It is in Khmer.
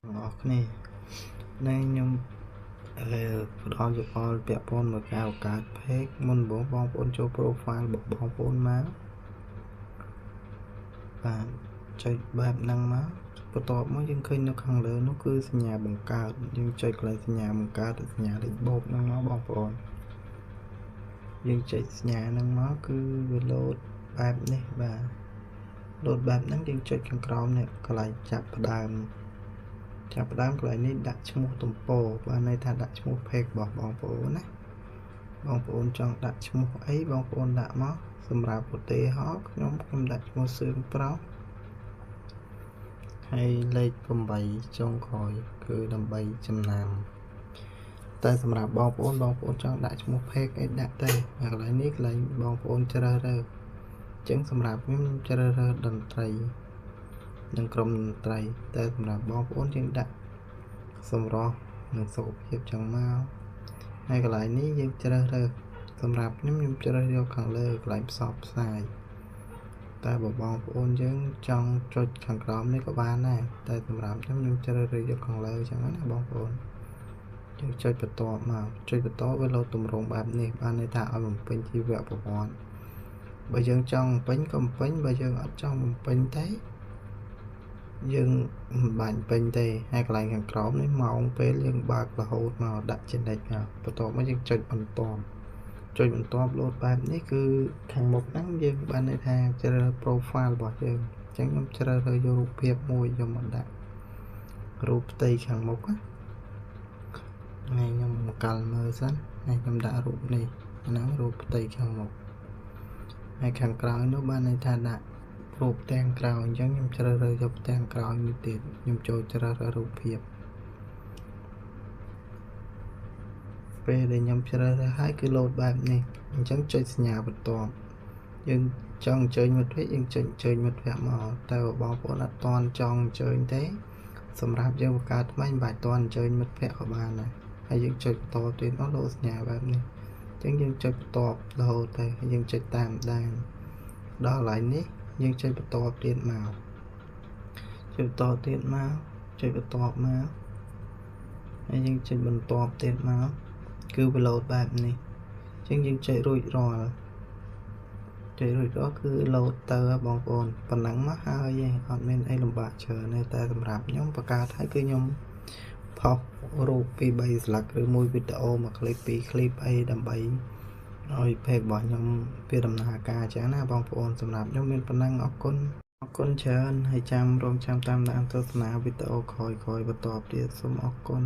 ngọt nè nên nhung đó cho con bẹp con một cao cả phép môn bóng bóng ôn cho profile bóng bóng ôn má và chơi bẹp năng má bắt tọt mới nhưng khi nó khăn lớn nó cứ nhà bằng cao nhưng chơi lại nhà bằng cao từ nhà đến bột năng nó bóng ôn nhưng chơi nhà năng nó cứ lột bẹp này và lột bẹp năng nhưng chơi càng crom này còn lại chặt đàm lạiនេះដាក់ឈ្មោះទំព័របានន័យថាដាក់ឈ្មោះ page របស់បងប្អូនណាបងប្អូនចង់ដាក់ឈ្មោះអីបងប្អូនដាក់មកសម្រាប់ឧទាហរណ៍ខ្ញុំដាក់ឈ្មោះសឿងប្រោហើយលេខ8ចុងក្រោយគឺដើម្បីចំណាំតែសម្រាប់បងប្អូនចង់ដាក់ឈ្មោះ page អីដាក់ទៅហើយកន្លែងនេះកន្លែងបងប្អូនជ្រើសរើសអញ្ចឹងសម្រាប់ខ្ញុំជ្រើសរើសតន្ត្រីនិងក្រុមតន្ត្រីតែសម្រាប់បងប្អូនយើងដាក់សម្រស់និងសុខភាពចឹងមកហើយកន្លែងនេះយើងជ្រើសរើសសម្រាប់ខ្ញុំជ្រើសយកខាងលើកន្លែងផ្សព្វផ្សាយតែបងប្អូនយើងចង់ចុចខាងក្រោមនេះក៏បានដែរតែសម្រាប់ខ្ញុំជ្រើសរើសយកខាងលើចឹងណាបងប្អូនយើងចុចបន្តមកចុចបន្តវាលោតទម្រង់បែបនេះបានន័យថាឲ្យបំពេញជីវប្រវត្តិបើយើងចង់បំពេញក៏បំពេញបើយើងអត់ចង់បំពេញទេយើងមិនបាញ់ពេញទេហើយកន្លែងខាងក្រោមនេះម៉ោងពេលយើងបើករហូតមកដាក់ចំណេញមកបន្ទាប់មកយើងចុចបន្តលោតបែបនេះគឺខាងមុខហ្នឹងយើងបានន័យថាជ្រើស profile របស់យើងអញ្ចឹងខ្ញុំជ្រើសរើសយករូបភាពមួយខ្ញុំមកដាក់រូបផ្ទៃខាងមុខណាហើយខ្ញុំកាល់មើលសិនហើយខ្ញុំដាក់រូបនេះហ្នឹងរូបផ្ទៃខាងមុខហើយខាងក្រោយនោះបានន័យថាដាក់រូបផ្ទាំងក្រោយអញ្ចឹងខ្ញុំជ្រើសរើសយកផ្ទាំងក្រោយនេះទៀតខ្ញុំចូលជ្រើសរើសរូបភាពពេលដែលខ្ញុំជ្រើសរើសហើយគឺលោតបែបនេះអញ្ចឹងចុចសញ្ញាបន្ទាប់យើងចង់អញ្ជើញមិត្តភ័ក្តិយើងចុចអញ្ជើញមិត្តភ័ក្តិមកតែបងប្អូនអត់ទាន់ចង់អញ្ជើញទេសម្រាប់យើងបង្កើតថ្មីមិនបាច់ទាន់អញ្ជើញមិត្តភ័ក្តិក៏បានដែរហើយយើងចុចបន្តទៀតមកលោតសញ្ញាបែបនេះអញ្ចឹងយើងចុចបន្តរហូតទៅហើយយើងចុចតាមដានដល់កន្លែងនេះយើងចុចបន្តទៀតមកចុចបន្តទៀតមកចុចបន្តមកហើយយើងចុចបន្តទៀតមកគឺវាលោតបែបនេះអញ្ចឹងយើងចុចរួចរាល់គឺលោតទៅបងប្អូនប៉ុណ្ណឹងមកហើយអត់មានអីលំបាកច្រើនទេតែសម្រាប់ខ្ញុំបង្កើតឲ្យគឺខ្ញុំផុសរូបពី3ស្លាកឬមួយវីដេអូមួយคลิปពីរคลิปអីដើម្បីឲ្យ page របស់ខ្ញុំវាដំណើរការចឹងណាបងប្អូនសម្រាប់ខ្ញុំមានប៉ុណ្ណឹងអរគុណច្រើនហើយចាំរងចាំតាមដានទស្សនាវីដេអូក្រោយបន្តទៀតសូមអរគុណ